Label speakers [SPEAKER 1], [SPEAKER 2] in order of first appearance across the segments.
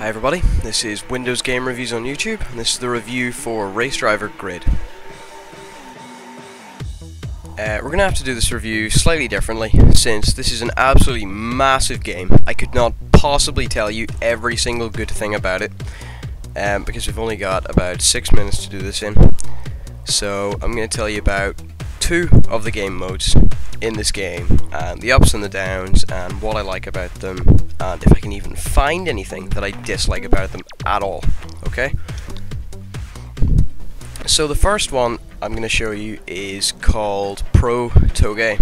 [SPEAKER 1] Hi everybody, this is Windows Game Reviews on YouTube, and this is the review for Race Driver Grid. We're going to have to do this review slightly differently, since this is an absolutely massive game. I could not possibly tell you every single good thing about it, because we've only got about 6 minutes to do this in. So I'm going to tell you about 2 of the game modes in this game, and the ups and the downs, and what I like about them, and if I can even find anything that I dislike about them at all. Okay? So the first one I'm going to show you is called Pro Toge.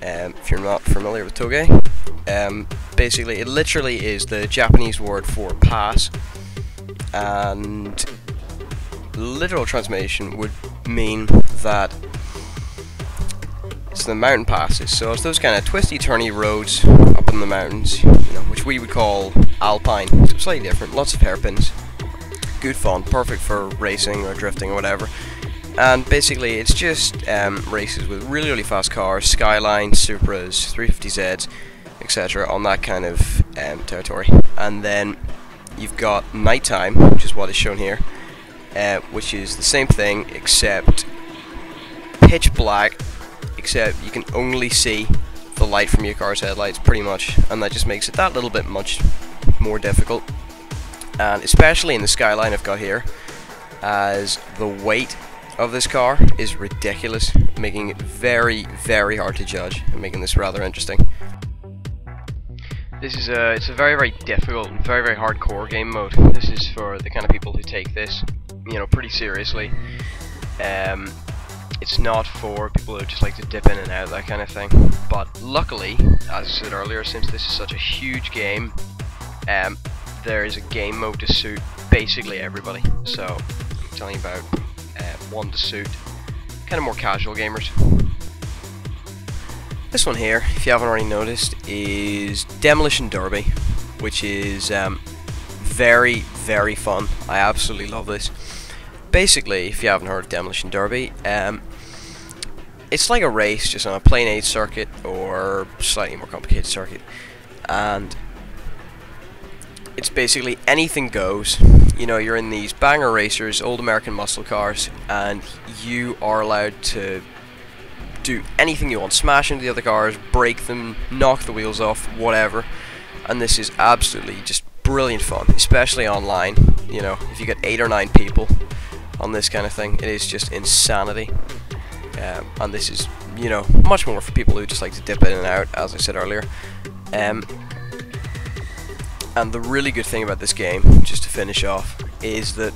[SPEAKER 1] If you're not familiar with Toge, basically it literally is the Japanese word for pass, and literal translation would mean that it's the mountain passes. So it's those kind of twisty turny roads up in the mountains, which we would call alpine. So slightly different, lots of hairpins, good fun, perfect for racing or drifting or whatever. And basically it's just races with really fast cars, Skylines, Supras, 350Zs, etc. on that kind of territory. And then you've got nighttime, which is what is shown here, which is the same thing except pitch black, except you can only see the light from your car's headlights pretty much, and that just makes it that little bit much more difficult. And especially in the Skyline I've got here, as the weight of this car is ridiculous, making it very hard to judge and making this rather interesting. This is it's a very difficult and very hardcore game mode. This is for the kind of people who take this, pretty seriously. It's not for people who just like to dip in and out, that kind of thing. But luckily, as I said earlier, since this is such a huge game, there is a game mode to suit basically everybody. So I'm telling you about one to suit kind of more casual gamers. This one here, if you haven't already noticed, is Demolition Derby, which is very fun. I absolutely love this. Basically, if you haven't heard of Demolition Derby, it's like a race just on a plain 8 circuit or slightly more complicated circuit, and it's basically anything goes. You're in these banger racers, old American muscle cars, and you are allowed to do anything you want. Smash into the other cars, break them, knock the wheels off, whatever. And this is absolutely just brilliant fun, especially online. If you get 8 or 9 people on this kind of thing, it is just insanity. And this is, much more for people who just like to dip in and out, as I said earlier. And the really good thing about this game, just to finish off, is that,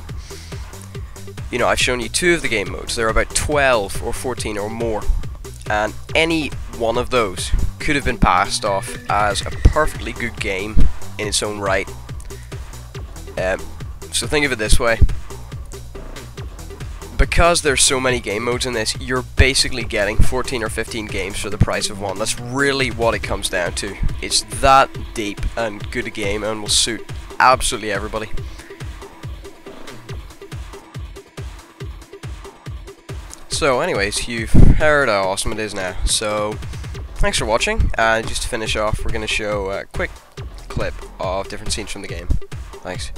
[SPEAKER 1] I've shown you 2 of the game modes. There are about 12 or 14 or more, and any one of those could have been passed off as a perfectly good game in its own right. So think of it this way. Because there's so many game modes in this, you're basically getting 14 or 15 games for the price of one. That's really what it comes down to. It's that deep and good a game, and will suit absolutely everybody. So anyways, you've heard how awesome it is now. So thanks for watching, and just to finish off, we're going to show a quick clip of different scenes from the game. Thanks.